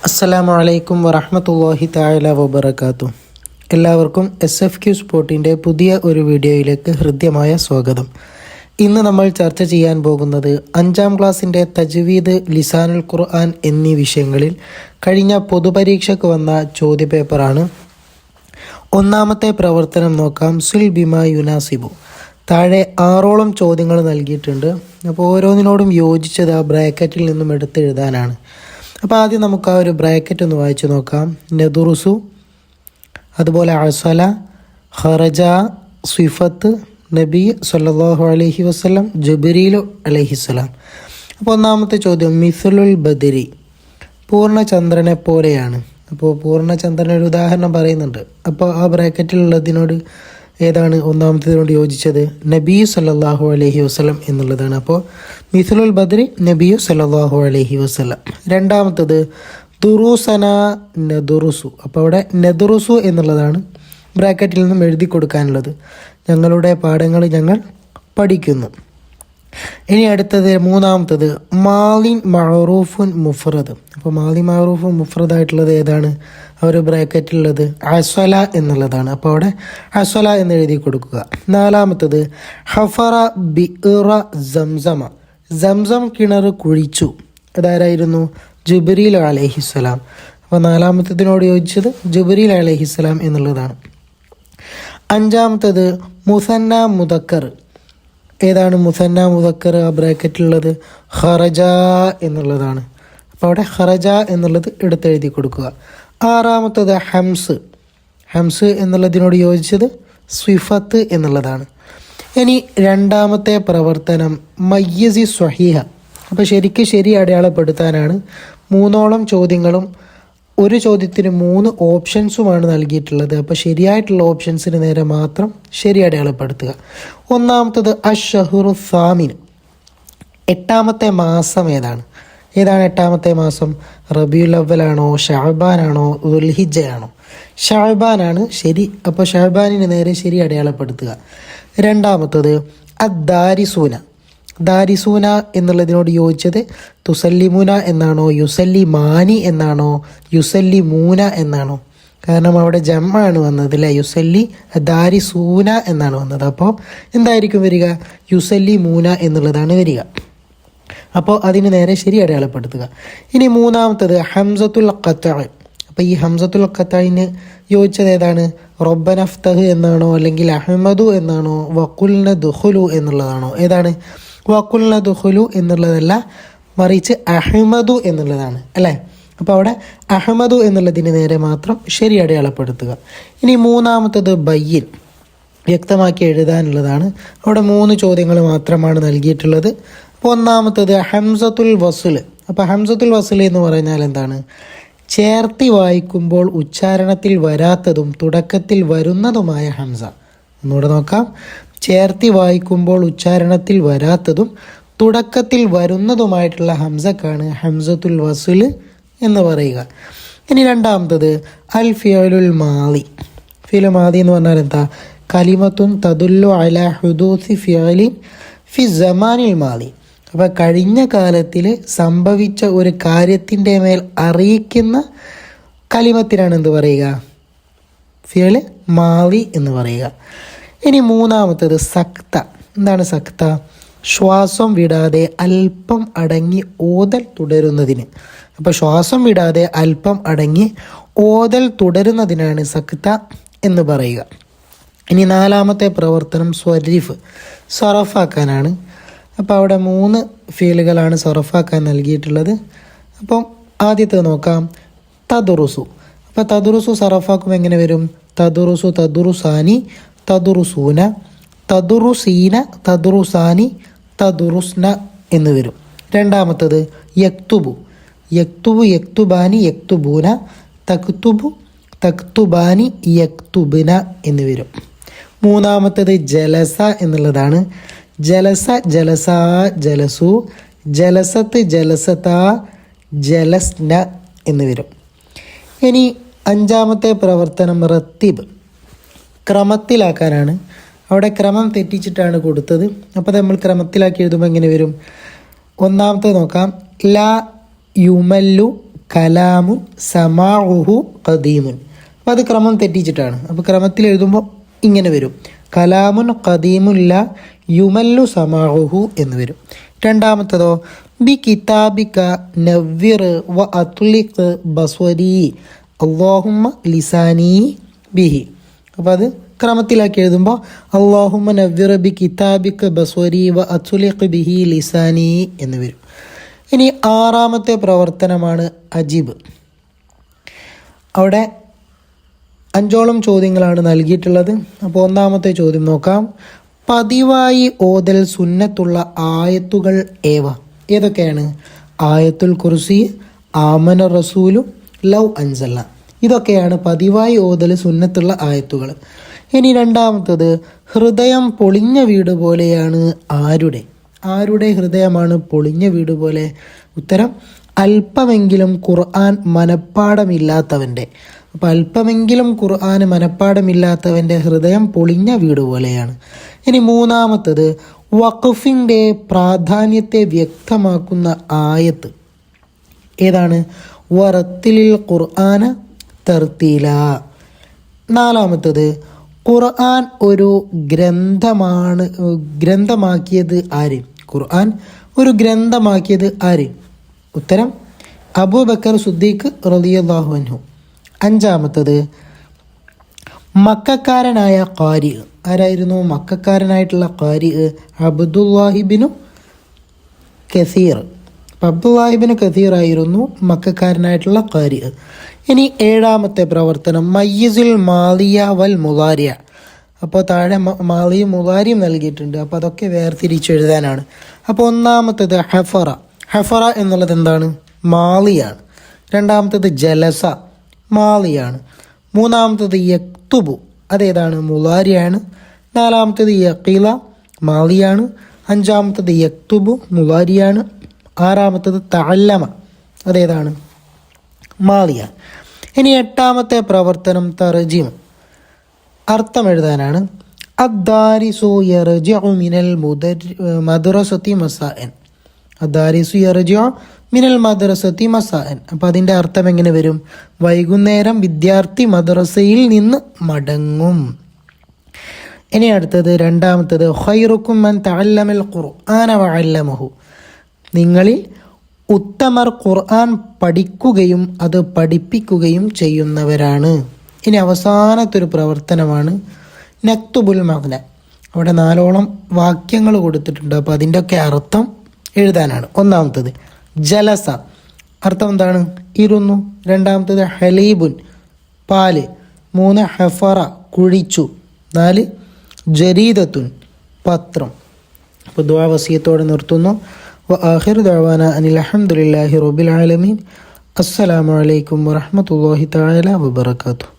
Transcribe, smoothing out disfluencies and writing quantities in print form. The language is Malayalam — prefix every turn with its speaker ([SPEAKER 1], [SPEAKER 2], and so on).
[SPEAKER 1] അസ്സലാമു അലൈക്കും വറഹ്മത്തുള്ളാഹി തആല വബറകാതുഹു. എല്ലാവർക്കും SFQ സ്പോർട്ടിൻ്റെ പുതിയ ഒരു വീഡിയോയിലേക്ക് ഹൃദ്യമായ സ്വാഗതം. ഇന്ന് നമ്മൾ ചർച്ച ചെയ്യാൻ പോകുന്നത് 5ാം ക്ലാസ്സിൻ്റെ തജ്വീദ്, ലിസാനുൽ ഖുർആൻ എന്നീ വിഷയങ്ങളിൽ കഴിഞ്ഞ പൊതുപരീക്ഷയ്ക്ക് വന്ന ചോദ്യപേപ്പറാണ്. ഒന്നാമത്തെ പ്രവർത്തനം നോക്കാം. സുൽ ബിമാ യുനാസിബു. താഴെ 6ഓളം ചോദ്യങ്ങൾ നൽകിയിട്ടുണ്ട്. അപ്പോൾ ഓരോന്നിനോടും യോജിച്ചത് ആ ബ്രാക്കറ്റിൽ നിന്നും എടുത്തെഴുതാനാണ്. അപ്പോൾ ആദ്യം നമുക്ക് ആ ഒരു ബ്രാക്കറ്റ് ഒന്ന് വായിച്ചു നോക്കാം. നദുറുസു, അതുപോലെ അസല, ഖറജ, സിഫത്ത്, നബി സല്ലല്ലാഹു അലൈഹി വസല്ലം, ജബ്രീലു അലൈഹിസ്സലാം. അപ്പോൾ ഒന്നാമത്തെ ചോദ്യം മിസ്ലുൽ ബദരി, പൂർണ്ണചന്ദ്രനെ പോലെയാണ്. അപ്പോൾ പൂർണ്ണചന്ദ്രൻ ഒരു ഉദാഹരണം പറയുന്നുണ്ട്. അപ്പോൾ ആ ബ്രാക്കറ്റിലുള്ളതിനോട് ഏതാണ് ഒന്നാമത്തേതിനോട് യോജിച്ചത്? നബി സല്ലല്ലാഹു അലൈഹി വസല്ലം എന്നുള്ളതാണ്. അപ്പോൾ മിസ്ലുൽ ബദ്രി നബി സല്ലല്ലാഹു അലൈഹി വസല്ലം. രണ്ടാമത്തത് ദുറൂസന നദുറുസു. അപ്പോൾ അവിടെ നദുറുസു എന്നുള്ളതാണ് ബ്രാക്കറ്റിൽ നിന്നും എഴുതി കൊടുക്കാനുള്ളത്. ഞങ്ങളുടെ പാഠങ്ങൾ ഞങ്ങൾ പഠിക്കുന്നു. ഇനി അടുത്തത് മൂന്നാമത്തത് മാലിൻ മഅറൂഫുൻ മുഫ്രദ്. അപ്പോൾ മാലി മഅറൂഫുൻ മുഫ്രദായിട്ടുള്ളത് ഏതാണ്? ആ ഒരു ബ്രാക്കറ്റിലുള്ളത് അസ്വല എന്നുള്ളതാണ്. അപ്പോൾ അവിടെ അസ്വല എന്ന് എഴുതി കൊടുക്കുക. നാലാമത്തത് ഹഫറ ബിഇറ സംസമ. സംസം കിണർ കുഴിച്ചു. അതാരായിരുന്നു? ജിബ്രീൽ അലൈഹിസ്സലാം. അപ്പോൾ നാലാമത്തതിനോട് യോജിച്ചത് ജിബ്രീൽ അലൈഹിസ്സലാം എന്നുള്ളതാണ്. അഞ്ചാമത്തത് മുസന്ന മുദക്കർ. ഏതാണ് മുസന്ന മുദക്കർ? ആ ബ്രാക്കറ്റിലുള്ളത് ഖറജ എന്നുള്ളതാണ്. അപ്പോൾ അവിടെ ഖറജ എന്നുള്ളത് എടുത്തെഴുതി കൊടുക്കുക. ആറാമത്തത് ഹംസ്. ഹംസ് എന്നുള്ളതിനോട് യോജിച്ചത് സ്വിഫത്ത് എന്നുള്ളതാണ്. ഇനി രണ്ടാമത്തെ പ്രവർത്തനം മയ്യസി സ്വഹീഹ. അപ്പോൾ ശരി അടയാളപ്പെടുത്താനാണ്. 3ഓളം ചോദ്യങ്ങളും ഒരു ചോദ്യത്തിന് 3 ഓപ്ഷൻസുമാണ് നൽകിയിട്ടുള്ളത്. അപ്പോൾ ശരിയായിട്ടുള്ള ഓപ്ഷൻസിന് നേരെ മാത്രം ശരി അടയാളപ്പെടുത്തുക. ഒന്നാമത്തത് അഷ്ഹുറു സാമിൻ. 8ാമത്തെ മാസം ഏതാണ്? ഏതാണ് 8ാമത്തെ മാസം? റബിയുൽ അവ്വലാണോ, ഷഅബാനാണോ, ദുൽഹിജ്ജയാണോ? ഷഅബാനാണ് ശരി. അപ്പോൾ ഷഅബാനിന് നേരെ ശരി അടയാളപ്പെടുത്തുക. രണ്ടാമത്തത് അദ്ദാരിസൂന. ദാരിസൂന എന്നുള്ളതിനോട് യോജിച്ചത് തുസല്ലിമുന എന്നാണോ, യുസല്ലിമാനി എന്നാണോ, യുസല്ലിമൂന എന്നാണോ? കാരണം അവിടെ ജമ്മാണ് വന്നത് അല്ലേ. യുസല്ലി ദാരിസൂന എന്നാണ് വന്നത്. അപ്പോൾ എന്തായിരിക്കും വരിക? യുസല്ലിമൂന എന്നുള്ളതാണ് വരിക. അപ്പോൾ അതിന് നേരെ ശരി അടയാളപ്പെടുത്തുക. ഇനി മൂന്നാമത്തത് ഹംസത്തുൽ ഖത്അ. അപ്പോൾ ഈ ഹംസത്തുൽ ഖത്അന് യോജിച്ചത് ഏതാണ്? റബ്ബന ഫ്തഹ് എന്നാണോ, അല്ലെങ്കിൽ അഹ്മദു എന്നാണോ, വഖുൽന ദുഖുലു എന്നുള്ളതാണോ? ഏതാണ്? വഖുൽന ദുഖുലു എന്നുള്ളതല്ല, മറിച്ച് അഹ്മദു എന്നുള്ളതാണ് അല്ലേ. അപ്പോൾ അവിടെ അഹ്മദു എന്നുള്ളതിന് നേരെ മാത്രം ശരി അടയാളപ്പെടുത്തുക. ഇനി മൂന്നാമത്തത് ബയ്യിൻ, വ്യക്തമാക്കി എഴുതാനുള്ളതാണ്. അവിടെ 3 ചോദ്യങ്ങൾ മാത്രമാണ് നൽകിയിട്ടുള്ളത്. അപ്പോൾ ഒന്നാമത്തത് ഹംസത്തുൽ വസ്ൽ. അപ്പോൾ ഹംസത്തുൽ വസ്ൽ എന്ന് പറഞ്ഞാൽ എന്താണ്? ചേർത്തി വായിക്കുമ്പോൾ ഉച്ചാരണത്തിൽ വരാത്തതും തുടക്കത്തിൽ വരുന്നതുമായ ഹംസ. ഒന്നുകൂടെ നോക്കാം. ചേർത്തി വായിക്കുമ്പോൾ ഉച്ചാരണത്തിൽ വരാത്തതും തുടക്കത്തിൽ വരുന്നതുമായിട്ടുള്ള ഹംസക്കാണ് ഹംസത്തുൽ വസ്ൽ എന്ന് പറയുക. ഇനി രണ്ടാമത്തത് അൽ ഫിഅലുൽ മാളി. ഫിഅലുൽ മാളി എന്ന് പറഞ്ഞാൽ എന്താ? കലിമത്തുൻ തദുല്ലു അലാ ഹുദൂസി ഫിഅലിൻ ഫി സമാനിൽ മാളി. അപ്പോൾ കഴിഞ്ഞ കാലത്തിൽ സംഭവിച്ച ഒരു കാര്യത്തിൻ്റെ മേൽ അറിയിക്കുന്ന കലിമത്തിനാണ് എന്ത് പറയുക? ഫിഅൽ മാളി എന്ന് പറയുക. ഇനി മൂന്നാമത്തത് സക്ത. എന്താണ് സക്ത? ശ്വാസം വിടാതെ അല്പം അടങ്ങി ഓതൽ തുടരുന്നതിന്. അപ്പോൾ ശ്വാസം വിടാതെ അല്പം അടങ്ങി ഓതൽ തുടരുന്നതിനാണ് സക്ത എന്ന് പറയുക. ഇനി നാലാമത്തെ പ്രവർത്തനം സ്വരിഫ്, സറഫാക്കാനാണ്. അപ്പോൾ അവിടെ 3 ഫീലുകളാണ് സറഫാക്കാൻ നൽകിയിട്ടുള്ളത്. അപ്പം ആദ്യത്തെ നോക്കാം. തദുറുസു. അപ്പോൾ തദുറുസു സറഫാക്കുമ്പോൾ എങ്ങനെ വരും? തദുറുസു, തദുറുസാനി, തദുറുസൂന, തദുറുസീന, തദുറുസാനി, തദുറുസ്ന എന്ന് വരും. രണ്ടാമത്തത് യക്തുബു. യക്തുബു, യക്തുബാനി, യക്തുബൂന, തക്തുബു, തക്തുബാനി, യക്തുബിന എന്ന് വരും. മൂന്നാമത്തത് ജലസ എന്നുള്ളതാണ്. ജലസ, ജലസാ, ജലസു, ജലസത്ത്, ജലസതാ, ജലസ്ന എന്ന് വരും. ഇനി 5ാമത്തെ പ്രവർത്തനം റത്തീബ്, ക്രമത്തിലാക്കാനാണ്. അവിടെ ക്രമം തെറ്റിച്ചിട്ടാണ് കൊടുത്തത്. അപ്പോൾ നമ്മൾ ക്രമത്തിലാക്കി എഴുതുമ്പോൾ എങ്ങനെ വരും? ഒന്നാമത്തെ നോക്കാം. ല യുമല്ലു കലാമുൻ സമാഉഹു ഖദീമുൻ. അപ്പോൾ അത് ക്രമം തെറ്റിച്ചിട്ടാണ്. അപ്പോൾ ക്രമത്തിൽ എഴുതുമ്പോൾ ഇങ്ങനെ വരും, കലാമുൻ ഖദീമുൻ ലാ യുമല്ലു സമാഉഹു എന്ന് വരും. രണ്ടാമത്തതോ ബി കിതാബിക നവ്വിർ വ അത്ലിഖ് ബസ്വരി അല്ലാഹുമ്മ ലിസാനി ബിഹി. അപ്പോൾ അത് ക്രമത്തിലാക്കി എഴുതുമ്പോൾ അല്ലാഹുമ്മ നവ്വിർ ബി കിതാബിക ബസ്വരി വ അത്ലിഖ് ബിഹി ലിസാനി എന്ന് വരും. ഇനി ആറാമത്തെ പ്രവർത്തനമാണ് അജീബ്. അവിടെ 5ഓളം ചോദ്യങ്ങളാണ് നൽകിയിട്ടുള്ളത്. അപ്പോൾ ഒന്നാമത്തെ ചോദ്യം നോക്കാം. പതിവായി ഓതൽ സുന്നത്തുള്ള ആയത്തുകൾ ഏതൊക്കെയാണ്? ആയത്തുൽ കുർസി, ആമന റസൂലു, ലൗ അൻസല. ഇതൊക്കെയാണ് പതിവായി ഓതൽ സുന്നത്തുള്ള ആയത്തുകൾ. ഇനി രണ്ടാമത്തത്, ഹൃദയം പൊളിഞ്ഞ വീട് പോലെയാണ് ആരുടെ ഹൃദയമാണ് പൊളിഞ്ഞ വീട് പോലെ? ഉത്തരം അല്പമെങ്കിലും ഖുർആൻ മനപ്പാടമില്ലാത്തവൻ്റെ. അപ്പോൾ അല്പമെങ്കിലും ഖുർആൻ മനപ്പാടമില്ലാത്തവൻ്റെ ഹൃദയം പൊളിഞ്ഞ വീട് പോലെയാണ്. ഇനി മൂന്നാമത്തത്, വഖഫിൻ്റെ പ്രാധാന്യത്തെ വ്യക്തമാക്കുന്ന ആയത്ത് ഏതാണ്? വറത്തിലിൽ ഖുർആന തർത്തീല. നാലാമത്തത്, ഖുർആൻ ഒരു ഗ്രന്ഥമാക്കിയത് ആര്? ഖുർആൻ ഒരു ഗ്രന്ഥമാക്കിയത് ആര്? ഉത്തരം അബൂബക്കർ സിദ്ദീഖ് റളിയല്ലാഹു അൻഹു. അഞ്ചാമത്തത്, മക്കക്കാരനായ ഖാരി ആരായിരുന്നു? മക്കക്കാരനായിട്ടുള്ള ഖാരി അബ്ദുല്ലാഹിബിനു കസീർ. അബ്ദുല്ലാഹിബിന് കസീർ ആയിരുന്നു മക്കക്കാരനായിട്ടുള്ള ഖാരി. ഇനി ഏഴാമത്തെ പ്രവർത്തനം മയ്യിസുൽ മാലിയ വൽ മുലാരിയ. അപ്പോൾ താഴെ മാലിയും മുലാരിയും നൽകിയിട്ടുണ്ട്. അപ്പോൾ അതൊക്കെ വേർതിരിച്ചെഴുതാനാണ്. അപ്പോൾ ഒന്നാമത്തേത് ഹഫറ എന്നുള്ളത് എന്താണ്? മാലിയാണ്. രണ്ടാമത്തേത് ജലസ, മാലിയാണ്. മൂന്നാമത്തേത് യക്തുബു, അതേതാണ്? മുലാരിയാണ്. നാലാമത്തേത് യഖീല, മാലിയാണ്. അഞ്ചാമത്തേത് യക്തുബു, മുലാരിയാണ്. ആറാമത്തേത് തഅല്ലമ, അതേതാണ്? മാലിയ. ഇനി എട്ടാമത്തെ പ്രവർത്തനം തർജീം, അർത്ഥം എഴുതാനാണ്. അദ്ദാരിസു യർജിഉ മിനൽ മദ്റസതി മസാഅൻ. അദ്ദാരിസു യർജിഉ മിനൽ മദ്റസതി മസാഅൻ. അപ്പോൾ അതിൻ്റെ അർത്ഥം എങ്ങനെ വരും? വൈകുന്നേരം വിദ്യാർത്ഥി മദ്രസയിൽ നിന്ന് മടങ്ങും. ഇനി അടുത്തത് രണ്ടാമത്തത്, ഖൈറുക്കും മൻ തഅല്ലമൽ ഖുർആന വഅല്ലമഹു. നിങ്ങളിൽ ഉത്തമർ ഖുർആൻ പഠിക്കുകയും അത് പഠിപ്പിക്കുകയും ചെയ്യുന്നവരാണ്. ഇനി അവസാനത്തെ ഒരു പ്രവർത്തനമാണ് നക്തുബുൽ മഗ്ന. അവിടെ 4ഓളം വാക്യങ്ങൾ കൊടുത്തിട്ടുണ്ട്. അപ്പോൾ അതിൻ്റെയൊക്കെ അർത്ഥം എഴുതാനാണ്. ഒന്നാമത്തത് ജലസ, അർത്ഥം എന്താണ്? ഇരുന്നു. രണ്ടാമത്തത് ഹലീബുൻ, പാല്. 3 ഹഫറ, കുഴിച്ചു. 4 ജരീദത്തുൻ, പത്രം. അപ്പോൾ ദുആ വസിയത്തോടെ നിർത്തുന്നു. വആഖിറു ദഅവാനാ അനിൽ ഹംദുലില്ലാഹി റബ്ബിൽ ആലമീൻ. അസ്സലാമു അലൈക്കും വറഹ്മത്തുള്ളാഹി തആല വബറകാതുഹു.